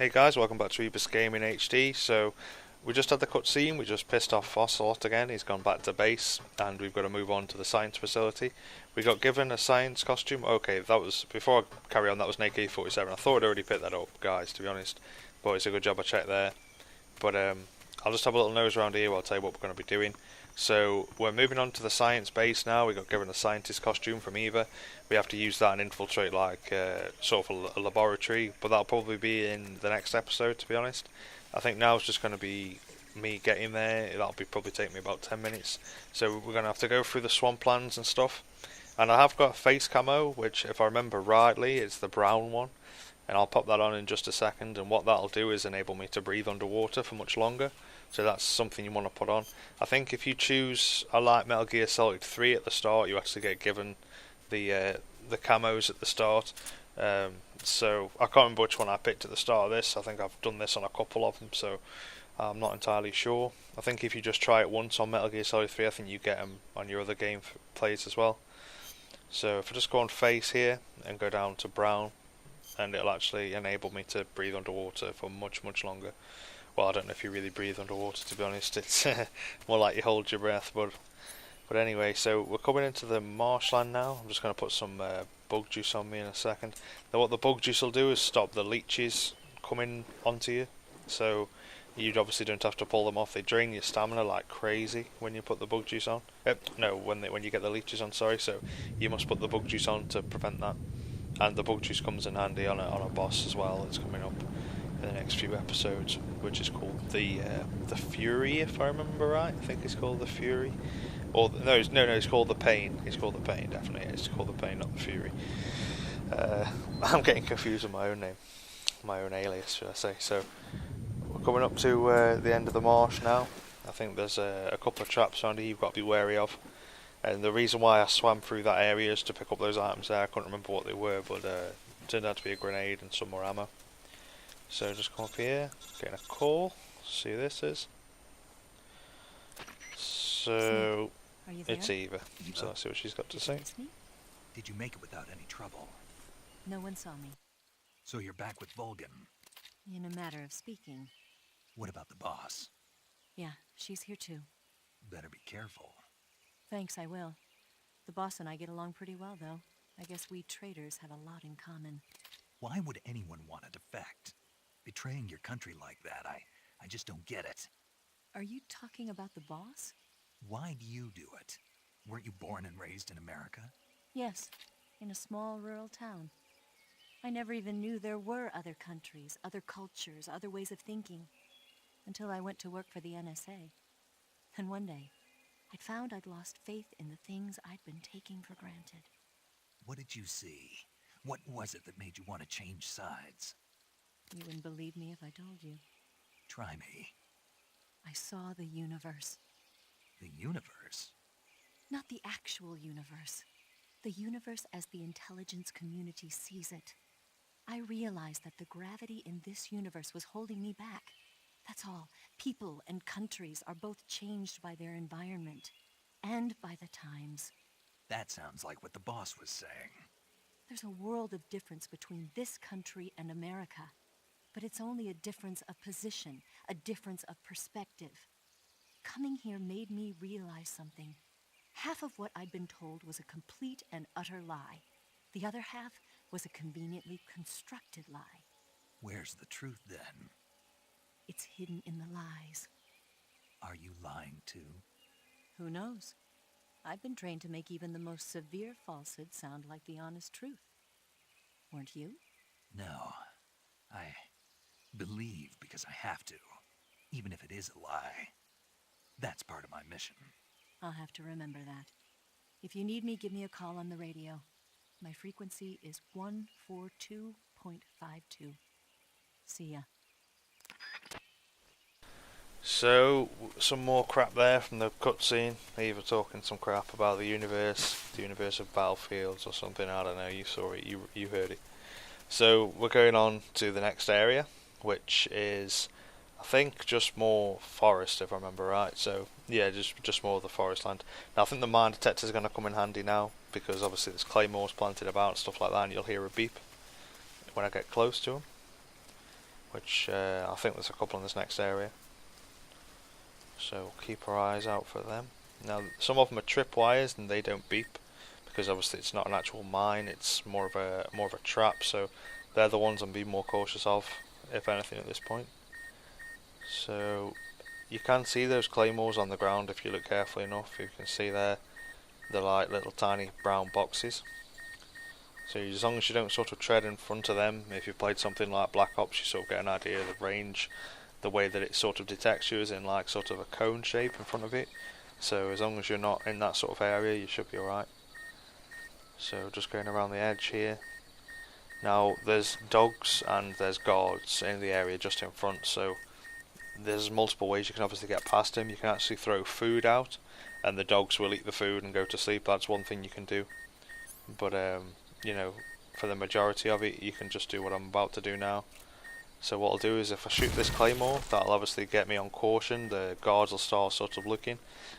Hey guys, welcome back to Erebos Gaming HD. So, we just had the cutscene, we just pissed off Ocelot again, he's gone back to base, and we've got to move on to the science facility. We got given a science costume. Okay, that was, before I carry on, that was an AK-47. I thought I'd already picked that up, guys, to be honest, but it's a good job I checked there. But I'll just have a little nose around here while I'll tell you what we're going to be doing. So we're moving on to the science base now. We got given a scientist costume from Eva. We have to use that and infiltrate like sort of a laboratory, but that'll probably be in the next episode, to be honest. I think now it's just going to be me getting there. That'll probably take me about 10 minutes. So we're going to have to go through the swamplands and stuff. And I have got a face camo, which if I remember rightly is the brown one. And I'll pop that on in just a second, and what that'll do is enable me to breathe underwater for much longer. So that's something you want to put on. I think if you choose a like Metal Gear Solid 3 at the start, you actually get given the camos at the start. So I can't remember which one I picked at the start of this. I think I've done this on a couple of them, so I'm not entirely sure. I think if you just try it once on Metal Gear Solid 3, I think you get them on your other game plays as well. So if I just go on face here and go down to brown, and it'll actually enable me to breathe underwater for much longer. Well, I don't know if you really breathe underwater, to be honest. It's more like you hold your breath, but anyway, so we're coming into the marshland now. I'm just going to put some bug juice on me in a second. Now what the bug juice will do is stop the leeches coming onto you, so you obviously don't have to pull them off. They drain your stamina like crazy when you put the bug juice on. No, when you get the leeches on, sorry, so you must put the bug juice on to prevent that. And the bug juice comes in handy on a boss as well that's coming up in the next few episodes, which is called the Fury, if I remember right. I think it's called the Fury, or no, it's called the Pain. It's called the Pain, definitely. It's called the Pain, not the Fury. I'm getting confused with my own name, my own alias, should I say? So we're coming up to the end of the marsh now. I think there's a couple of traps around here you've got to be wary of. And the reason why I swam through that area is to pick up those items there. I couldn't remember what they were, but it turned out to be a grenade and some more ammo. So just come up here, getting a call. See who this is. So it's Eva. So let's see what she's got to say. Did you make it without any trouble? No one saw me. So you're back with Volgan. In a matter of speaking. What about the boss? Yeah, she's here too. Better be careful. Thanks, I will. The boss and I get along pretty well, though. I guess we traitors have a lot in common. Why would anyone want to defect? Betraying your country like that, I just don't get it. Are you talking about the boss? Why do you do it? Weren't you born and raised in America? Yes, in a small rural town. I never even knew there were other countries, other cultures, other ways of thinking, until I went to work for the NSA. And one day, I found I'd lost faith in the things I'd been taking for granted. What did you see? What was it that made you want to change sides? You wouldn't believe me if I told you. Try me. I saw the universe. The universe? Not the actual universe. The universe as the intelligence community sees it. I realized that the gravity in this universe was holding me back. That's all. People and countries are both changed by their environment and by the times. That sounds like what the boss was saying. There's a world of difference between this country and America, but it's only a difference of position, a difference of perspective. Coming here made me realize something. Half of what I'd been told was a complete and utter lie. The other half was a conveniently constructed lie. Where's the truth then? It's hidden in the lies. Are you lying too? Who knows? I've been trained to make even the most severe falsehood sound like the honest truth. Weren't you? No. I believe because I have to, even if it is a lie. That's part of my mission. I'll have to remember that. If you need me, give me a call on the radio. My frequency is 142.52. See ya. So, some more crap there from the cutscene. Eva talking some crap about the universe of battlefields or something, I don't know, you saw it, you heard it. So, we're going on to the next area, which is, I think, just more forest, if I remember right. So, yeah, just more of the forest land. Now, I think the mine detector is going to come in handy now, because obviously there's claymores planted about and stuff like that, and you'll hear a beep when I get close to them. which I think there's a couple in this next area. So keep our eyes out for them. Now some of them are tripwires and they don't beep because obviously it's not an actual mine, it's more of a trap, so they're the ones I'm being more cautious of, if anything, at this point. So you can see those claymores on the ground if you look carefully enough. You can see they're like little tiny brown boxes. So as long as you don't sort of tread in front of them, if you've played something like Black Ops, you sort of get an idea of the range, the way that it sort of detects you is in like sort of a cone shape in front of it. So as long as you're not in that sort of area, you should be alright. So just going around the edge here. Now there's dogs and there's guards in the area just in front, so there's multiple ways you can obviously get past him. You can actually throw food out and the dogs will eat the food and go to sleep. That's one thing you can do. But you know, for the majority of it you can just do what I'm about to do now. So what I'll do is if I shoot this claymore, that'll obviously get me on caution. The guards will start sort of looking,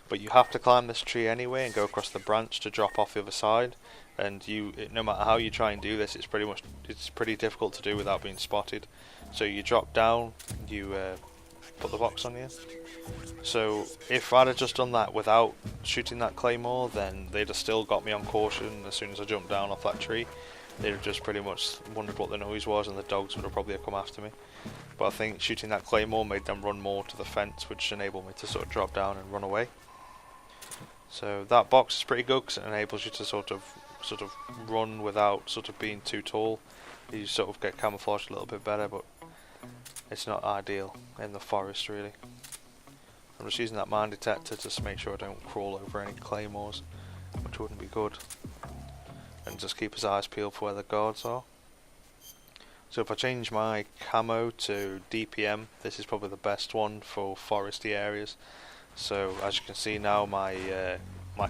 but you have to climb this tree anyway and go across the branch to drop off the other side. And no matter how you try and do this, it's pretty difficult to do without being spotted. So you drop down, you put the box on you. So if I'd have just done that without shooting that claymore, then they'd have still got me on caution as soon as I jumped down off that tree. They'd have just pretty much wondered what the noise was and the dogs would have probably come after me. But I think shooting that claymore made them run more to the fence, which enabled me to sort of drop down and run away. So that box is pretty good because it enables you to sort of run without sort of being too tall. You sort of get camouflaged a little bit better, but it's not ideal in the forest really. I'm just using that mine detector just to make sure I don't crawl over any claymores, which wouldn't be good. And just keep his eyes peeled for where the guards are. So if I change my camo to DPM, this is probably the best one for foresty areas. So as you can see now, my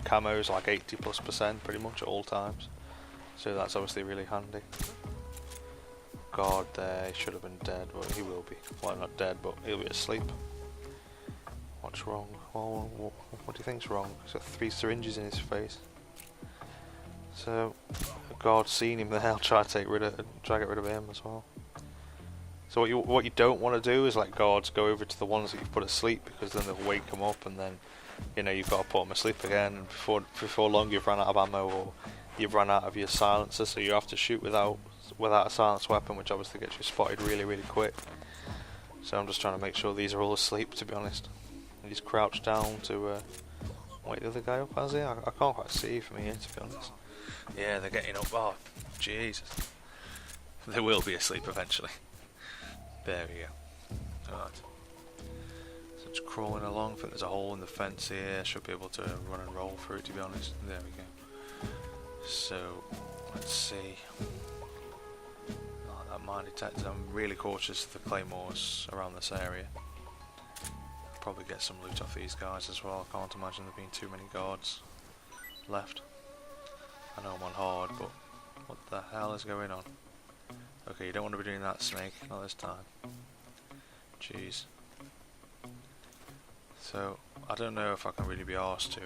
camo is like 80+% pretty much at all times. So that's obviously really handy. Guard there, he should have been dead, but he will be. Well, not dead, but he'll be asleep. What's wrong? Oh, what do you think's wrong? He's got 3 syringes in his face. So, a guard seen him there, I'll try to get rid of him as well. So what you don't want to do is let guards go over to the ones that you've put asleep, because then they'll wake them up and then, you know, you've got to put them asleep again, and before long you've run out of ammo or you've run out of your silencer, so you have to shoot without a silenced weapon, which obviously gets you spotted really, really quick. So I'm just trying to make sure these are all asleep, to be honest. He's crouched down to wake the other guy up, has he? I can't quite see from here, to be honest. Yeah, they're getting up. Oh, Jesus. They will be asleep eventually. There we go. Alright. So it's crawling along. I think there's a hole in the fence here. Should be able to run and roll through it, to be honest. There we go. So, let's see. Oh, that mine detector. I'm really cautious of the claymores around this area. Probably get some loot off these guys as well. I can't imagine there being too many guards left. I know I'm on hard, but what the hell is going on? Okay, you don't want to be doing that, Snake. Not this time. Jeez. So, I don't know if I can really be asked to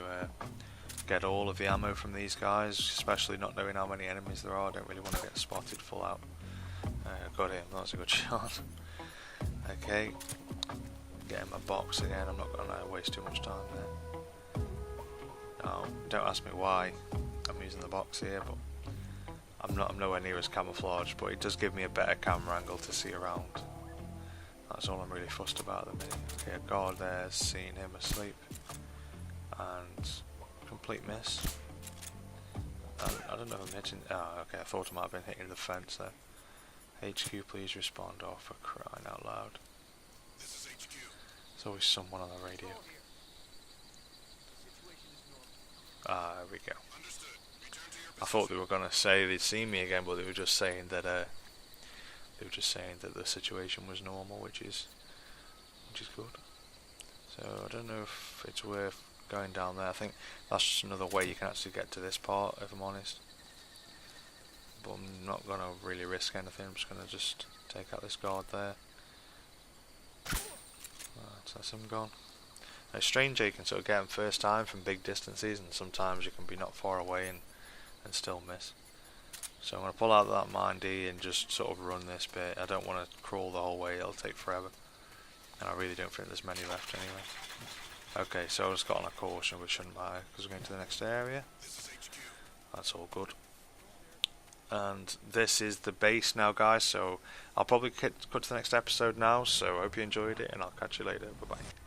get all of the ammo from these guys, especially not knowing how many enemies there are. I don't really want to get spotted full out. Got him, that was a good shot. Okay, getting my box again. I'm not going to waste too much time there. Now, don't ask me why I'm using the box here, but I'm nowhere near as camouflaged, but it does give me a better camera angle to see around. That's all I'm really fussed about at the minute. Okay, a guard there, seeing him asleep, and complete miss. I don't know if I'm hitting. Oh, okay, I thought I might have been hitting the fence there. HQ, please respond. Oh, for crying out loud! This is HQ. There's always someone on the radio. Ah, there we go. I thought they were gonna say they'd seen me again, but they were just saying that the situation was normal, which is good. So I don't know if it's worth going down there. I think that's just another way you can actually get to this part, if I'm honest. But I'm not gonna really risk anything. I'm just gonna take out this guard there. That's him gone. Now, it's strange how you can sort of get him first time from big distances, and sometimes you can be not far away and still miss. So I'm going to pull out that mindy and just sort of run this bit. I don't want to crawl the whole way, it'll take forever. And I really don't think there's many left anyway. Okay, so I just got on a caution, which shouldn't matter, because we're going to the next area. That's all good. And this is the base now, guys, so I'll probably cut to the next episode now, so I hope you enjoyed it, and I'll catch you later. Bye-bye.